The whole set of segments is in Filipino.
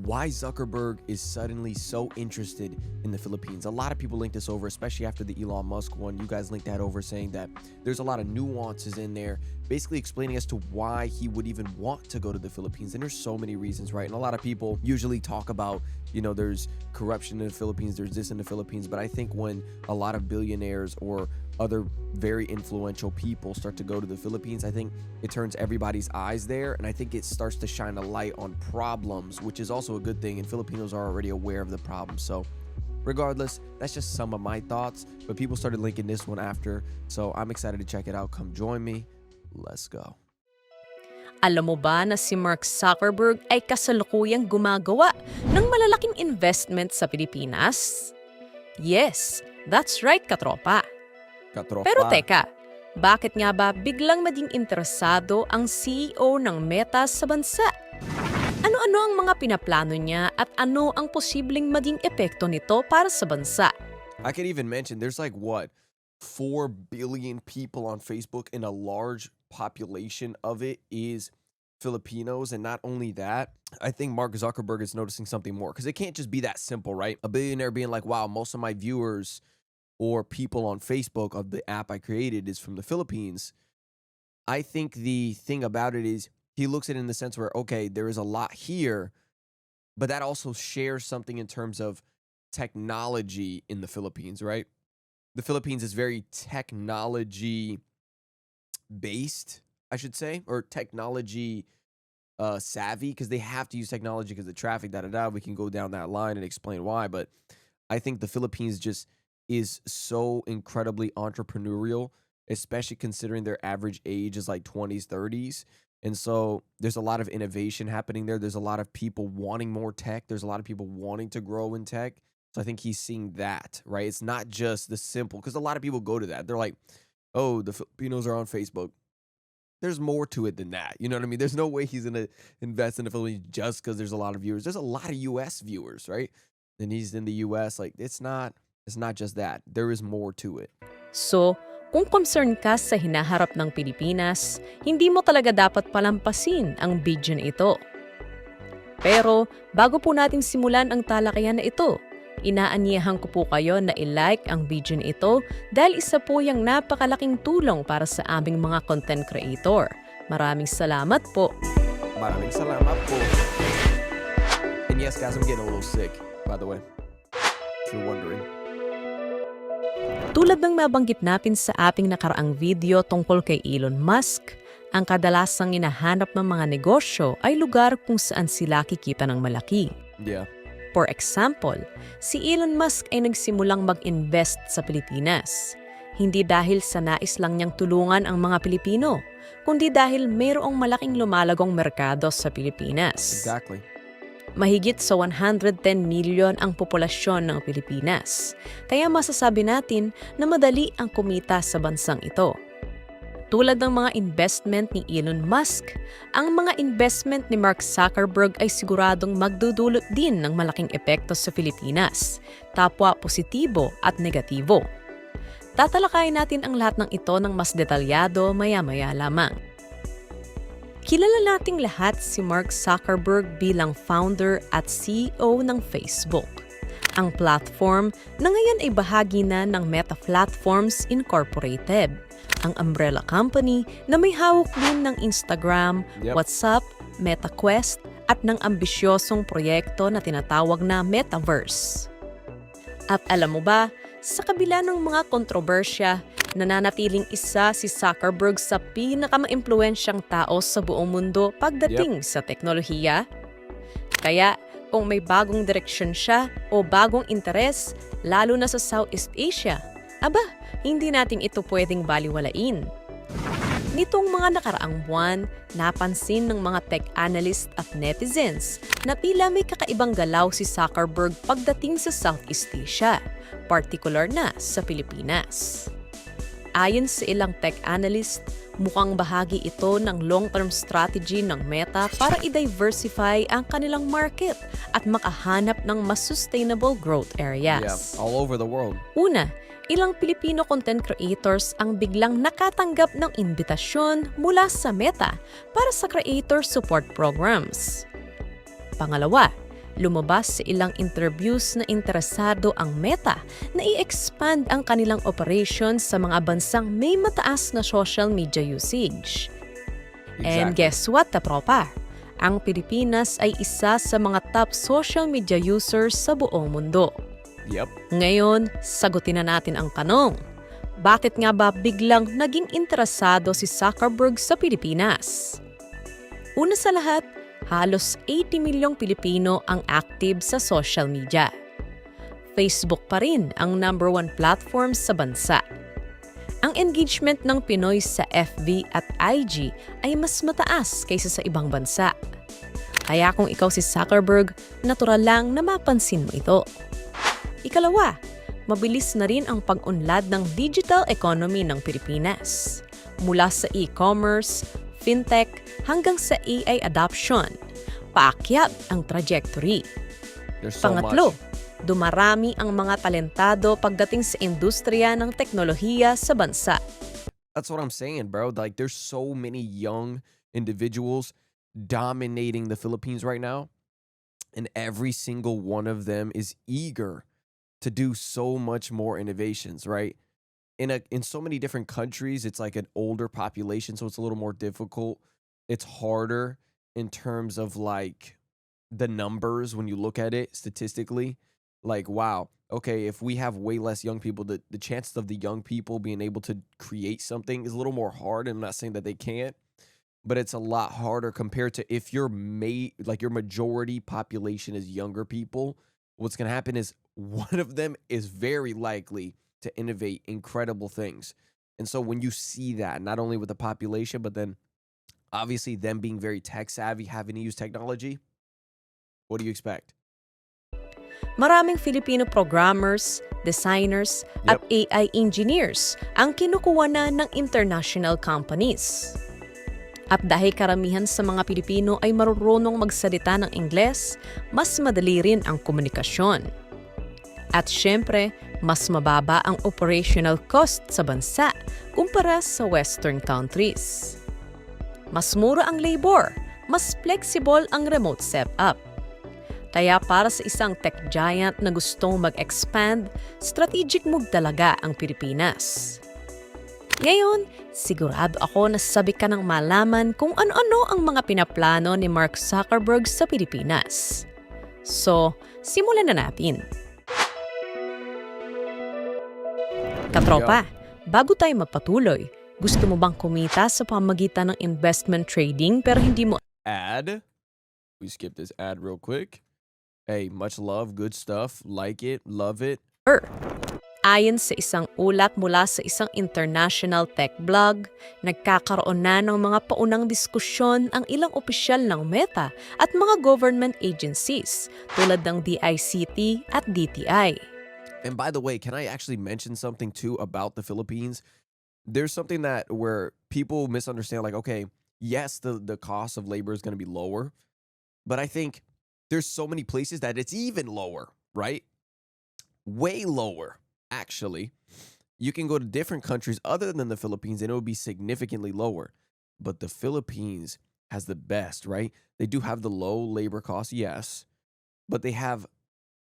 why Zuckerberg is suddenly so interested in the Philippines. A lot of people link this over, especially after the Elon Musk one. You guys linked that over saying that there's a lot of nuances in there, basically explaining as to why he would even want to go to the Philippines. And there's so many reasons, right? And a lot of people usually talk about, there's corruption in the Philippines, there's this in the Philippines. But I think when a lot of billionaires or other very influential people start to go to the Philippines, I think it turns everybody's eyes there, and I think it starts to shine a light on problems, which is also a good thing, and Filipinos are already aware of the problems. So regardless, that's just some of my thoughts, but people started linking this one after, so I'm excited to check it out. Come join me. Let's go. Alam mo ba na si Mark Zuckerberg ay kasalukuyang gumagawa ng malalaking investment sa Pilipinas? Yes, that's right, katropa. Katropa. Pero teka, bakit nga ba biglang maging interesado ang CEO ng Meta sa bansa? Ano-ano ang mga pinaplano niya at ano ang posibleng maging epekto nito para sa bansa? I could even mention there's 4 billion people on Facebook, and a large population of it is Filipinos. And not only that, I think Mark Zuckerberg is noticing something more, because it can't just be that simple, right? A billionaire being like, wow, most of my viewers or people on Facebook of the app I created is from the Philippines. I think the thing about it is he looks at it in the sense where, okay, there is a lot here, but that also shares something in terms of technology in the Philippines, right? The Philippines is very technology based, I should say, or technology savvy, because they have to use technology because of the traffic, We can go down that line and explain why, but I think the Philippines just is so incredibly entrepreneurial, especially considering their average age is like 20s, 30s. And so there's a lot of innovation happening there. There's a lot of people wanting more tech. There's a lot of people wanting to grow in tech. So I think he's seeing that, right? It's not just the simple, because a lot of people go to that. They're like, oh, the Filipinos are on Facebook. There's more to it than that. You know what I mean? There's no way he's going to invest in the Philippines just because there's a lot of viewers. There's a lot of U.S. viewers, right? And he's in the U.S. It's not just that. There is more to it. So, kung concern ka sa hinaharap ng Pilipinas, hindi mo talaga dapat palampasin ang video na ito. Pero, bago po natin simulan ang talakayan na ito, inaanyahan ko po kayo na i-like ang video na ito dahil isa po yung napakalaking tulong para sa aming mga content creator. Maraming salamat po. Maraming salamat po. And yes, guys, I'm getting a little sick, by the way, if you're wondering. Tulad ng nabanggit natin sa ating nakaraang video tungkol kay Elon Musk, ang kadalasang hinahanap ng mga negosyo ay lugar kung saan sila kikita ng malaki. Yeah. For example, si Elon Musk ay nagsimulang mag-invest sa Pilipinas. Hindi dahil sa nais lang niyang tulungan ang mga Pilipino, kundi dahil mayroong malaking lumalagong merkado sa Pilipinas. Exactly. Mahigit sa 110 milyon ang populasyon ng Pilipinas, kaya masasabi natin na madali ang kumita sa bansang ito. Tulad ng mga investment ni Elon Musk, ang mga investment ni Mark Zuckerberg ay siguradong magdudulot din ng malaking epekto sa Pilipinas, kapwa positibo at negatibo. Tatalakayin natin ang lahat ng ito ng mas detalyado maya-maya lamang. Kilala nating lahat si Mark Zuckerberg bilang founder at CEO ng Facebook, ang platform na ngayon ay bahagi na ng Meta Platforms Incorporated, ang umbrella company na may hawak din ng Instagram, WhatsApp, MetaQuest at ng ambisyosong proyekto na tinatawag na Metaverse. At alam mo ba, sa kabila ng mga kontrobersya, nananatiling isa si Zuckerberg sa pinaka-maimpluwensyang tao sa buong mundo pagdating sa teknolohiya. Kaya kung may bagong direksyon siya o bagong interes, lalo na sa Southeast Asia, hindi natin ito pwedeng baliwalain. Nitong mga nakaraang buwan, napansin ng mga tech analyst at netizens na tila may kakaibang galaw si Zuckerberg pagdating sa Southeast Asia, partikular na sa Pilipinas. Ayon sa ilang tech analyst, mukhang bahagi ito ng long-term strategy ng Meta para i-diversify ang kanilang market at makahanap ng mas sustainable growth areas. Yeah, all over the world. Una, ilang Pilipino content creators ang biglang nakatanggap ng imbitasyon mula sa Meta para sa creator support programs. Pangalawa, lumabas sa ilang interviews na interesado ang Meta na i-expand ang kanilang operations sa mga bansang may mataas na social media usage. And guess what, tatropa? Ang Pilipinas ay isa sa mga top social media users sa buong mundo. Yep. Ngayon, sagutin na natin ang tanong. Bakit nga ba biglang naging interesado si Zuckerberg sa Pilipinas? Una sa lahat, halos 80 milyong Pilipino ang active sa social media. Facebook pa rin ang number 1 platform sa bansa. Ang engagement ng Pinoy sa FB at IG ay mas mataas kaysa sa ibang bansa. Kaya kung ikaw si Zuckerberg, natural lang na mapansin mo ito. Ikalawa, mabilis na rin ang pag-unlad ng digital economy ng Pilipinas. Mula sa e-commerce, fintech, hanggang sa AI adoption, paakyat ang trajectory. There's so Pangatlo, much. dumarami ang mga talentado pagdating sa industriya ng teknolohiya sa bansa. That's what I'm saying, bro. Like, there's so many young individuals dominating the Philippines right now, and every single one of them is eager to do so much more innovations, right? In so many different countries, it's like an older population, so it's a little more difficult. It's harder in terms of like the numbers when you look at it statistically. Like, wow, okay, if we have way less young people, the chances of the young people being able to create something is a little more hard. And I'm not saying that they can't, but it's a lot harder compared to if your majority population is younger people. What's going to happen is one of them is very likely to innovate incredible things. And so when you see that, not only with the population, but then obviously them being very tech savvy, having to use technology, what do you expect? Maraming Filipino programmers, designers, at AI engineers ang kinukuha na ng international companies. At dahil karamihan sa mga Pilipino ay marunong magsalita ng Ingles, mas madali rin ang komunikasyon. At syempre, mas mababa ang operational cost sa bansa kumpara sa Western countries. Mas mura ang labor, mas flexible ang remote setup. Kaya para sa isang tech giant na gustong mag-expand, strategic move talaga ang Pilipinas. Ngayon, sigurado ako na sabi ka ng malaman kung ano-ano ang mga pinaplano ni Mark Zuckerberg sa Pilipinas. So, simulan na natin. Katropa, bago tayo magpatuloy, gusto mo bang kumita sa pamamagitan ng investment trading pero hindi mo Ad? We skip this ad real quick. Hey, much love, good stuff, like it, love it. Ayon sa isang ulat mula sa isang international tech blog, nagkakaroon na ng mga paunang diskusyon ang ilang opisyal ng Meta at mga government agencies tulad ng DICT at DTI. And by the way, can I actually mention something too about the Philippines? There's something that where people misunderstand, like, okay, yes, the cost of labor is going to be lower, but I think there's so many places that it's even lower, right? Way lower, actually. You can go to different countries other than the Philippines and it would be significantly lower. But the Philippines has the best, right? They do have the low labor costs, yes, but they have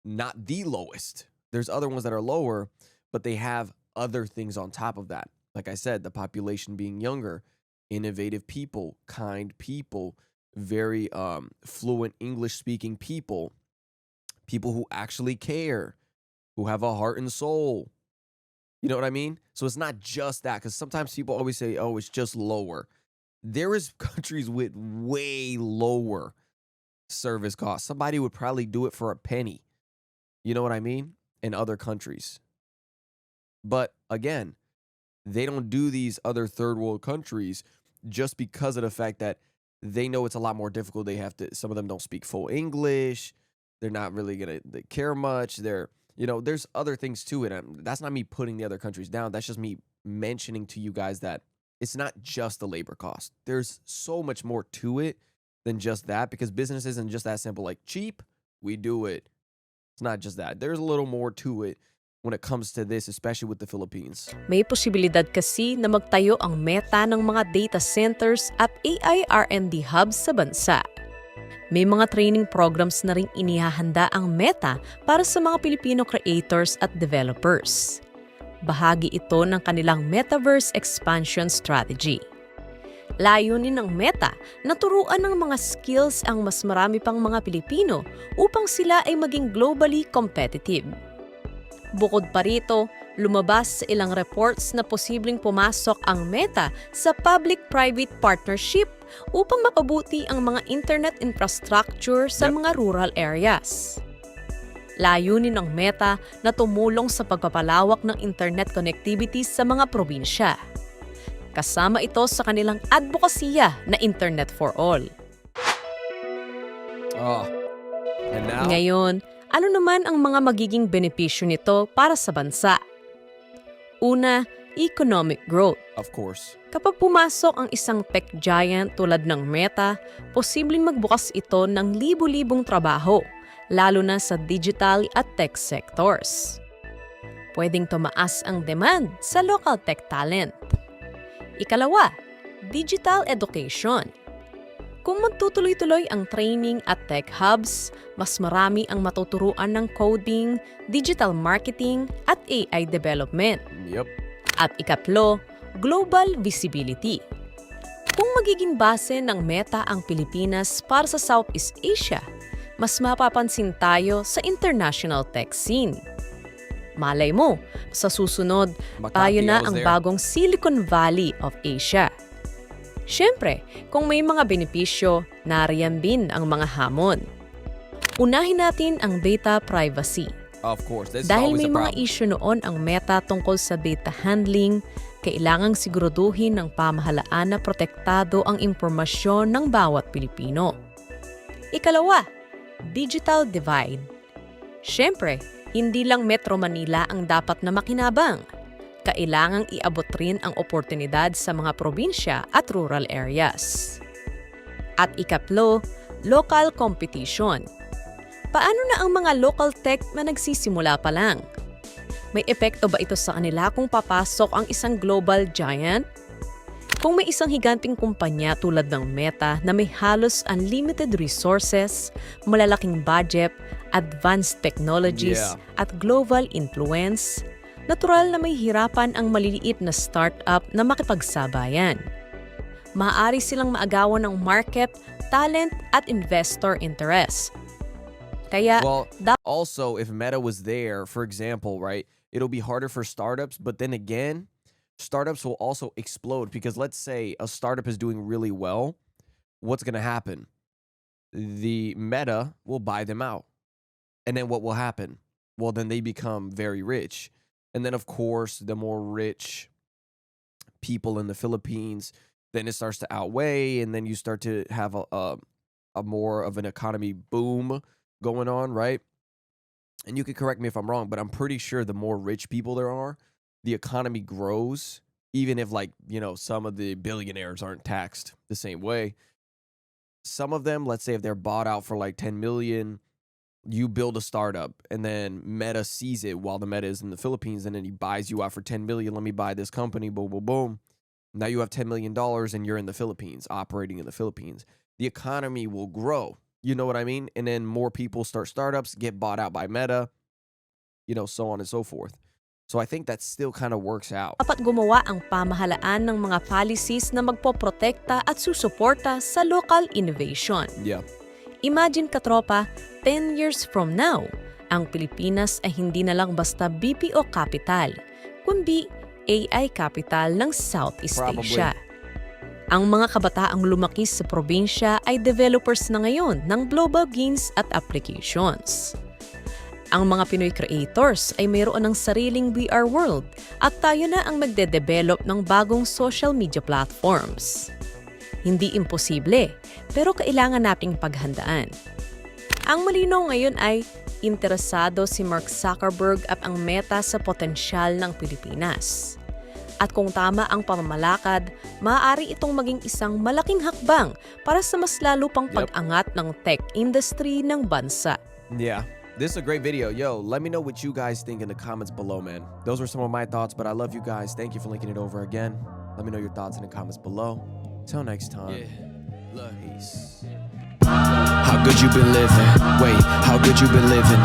not the lowest. There's other ones that are lower, but they have other things on top of that. Like I said, the population being younger, innovative people, kind people, very fluent English-speaking people, people who actually care, who have a heart and soul. You know what I mean? So it's not just that, because sometimes people always say, oh, it's just lower. There is countries with way lower service costs. Somebody would probably do it for a penny. You know what I mean? In other countries. But again, they don't do these other third world countries just because of the fact that they know it's a lot more difficult. Some of them don't speak full English. They're not really going to care much. There's other things to it. That's not me putting the other countries down. That's just me mentioning to you guys that it's not just the labor cost. There's so much more to it than just that, because business isn't just that simple. Like, cheap, we do it. It's not just that. There's a little more to it when it comes to this, especially with the Philippines. May posibilidad kasi na magtayo ang Meta ng mga data centers at AI R&D hubs sa bansa. May mga training programs na ring inihahanda ang Meta para sa mga Pilipino creators at developers. Bahagi ito ng kanilang Metaverse Expansion Strategy. Layunin ng Meta na turuan ng mga skills ang mas marami pang mga Pilipino upang sila ay maging globally competitive. Bukod pa rito, lumabas sa ilang reports na posibleng pumasok ang Meta sa public-private partnership upang mapabuti ang mga internet infrastructure sa mga rural areas. Layunin ng Meta na tumulong sa pagpapalawak ng internet connectivity sa mga probinsya. Kasama ito sa kanilang advokasya na Internet for All. And now? Ngayon, ano naman ang mga magiging benepisyo nito para sa bansa? Una, economic growth. Of course. Kapag pumasok ang isang tech giant tulad ng Meta, posibleng magbukas ito ng libu-libong trabaho, lalo na sa digital at tech sectors. Pwedeng tumaas ang demand sa local tech talent. Ikalawa, digital education. Kung magtutuloy-tuloy ang training at tech hubs, mas marami ang matuturuan ng coding, digital marketing at AI development. Yep. At ikatlo, global visibility. Kung magiging base ng Meta ang Pilipinas para sa Southeast Asia, mas mapapansin tayo sa international tech scene. Malay mo, sa susunod, tayo na ang bagong Silicon Valley of Asia. Siyempre, kung may mga benepisyo, nariyan din ang mga hamon. Unahin natin ang data privacy. Of course. This is Dahil always may a mga problem. issue noon ang Meta tungkol sa data handling, kailangang siguraduhin ng pamahalaan na protektado ang impormasyon ng bawat Pilipino. Ikalawa, digital divide. Siyempre, hindi lang Metro Manila ang dapat na makinabang. Kailangang iabot rin ang oportunidad sa mga probinsya at rural areas. At ikatlo, local competition. Paano na ang mga local tech na nagsisimula pa lang? May epekto ba ito sa kanila kung papasok ang isang global giant? Kung may isang higanting kumpanya tulad ng Meta na may halos unlimited resources, malalaking budget, advanced technologies, at global influence, natural na may hirapan ang maliliit na startup na makipagsabayan. Maaari silang maagawan ng market, talent, at investor interest. Kaya, Well, also, if Meta was there, for example, right, it'll be harder for startups. But then again, startups will also explode because let's say a startup is doing really well. What's going to happen? The Meta will buy them out. And then what will happen? Well, then they become very rich. And then, of course, the more rich people in the Philippines, then it starts to outweigh. And then you start to have a more of an economy boom going on, right? And you can correct me if I'm wrong, but I'm pretty sure the more rich people there are, the economy grows, even if, like, you know, some of the billionaires aren't taxed the same way. Some of them, let's say if they're bought out for like 10 million, you build a startup and then Meta sees it while the Meta is in the Philippines and then he buys you out for 10 million. Let me buy this company, boom, boom, boom. Now you have $10 million and you're in the Philippines, operating in the Philippines. The economy will grow. You know what I mean? And then more people start startups, get bought out by Meta, you know, so on and so forth. So I think that still kind of works out. dapat gumawa ang pamahalaan ng mga policies na magpoprotekta at susuporta sa local innovation. Yeah. Imagine katropa, 10 years from now, ang Pilipinas ay hindi na lang basta BPO capital, kundi AI capital ng Southeast Probably. Asia. Ang mga kabataang lumaki sa probinsya ay developers na ngayon ng global games at applications. Ang mga Pinoy creators ay mayroon ng sariling VR world at tayo na ang magde-develop ng bagong social media platforms. Hindi imposible, pero kailangan nating paghandaan. Ang malinaw ngayon ay interesado si Mark Zuckerberg at ang Meta sa potensyal ng Pilipinas. At kung tama ang pamamalakad, maaari itong maging isang malaking hakbang para sa mas lalo pang pag-angat ng tech industry ng bansa. Yeah. This is a great video. Yo, let me know what you guys think in the comments below, man. Those were some of my thoughts, but I love you guys. Thank you for linking it over again. Let me know your thoughts in the comments below. Till next time. Yeah. Look. Peace. How good you been living? Wait, how good you been living?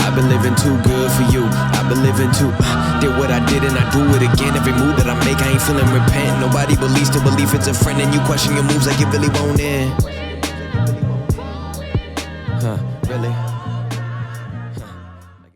I've been living too good for you. I've been living too. Did what I did and I do it again. Every move that I make, I ain't feeling repent. Nobody believes to believe it's a friend, and you question your moves like you really won't end.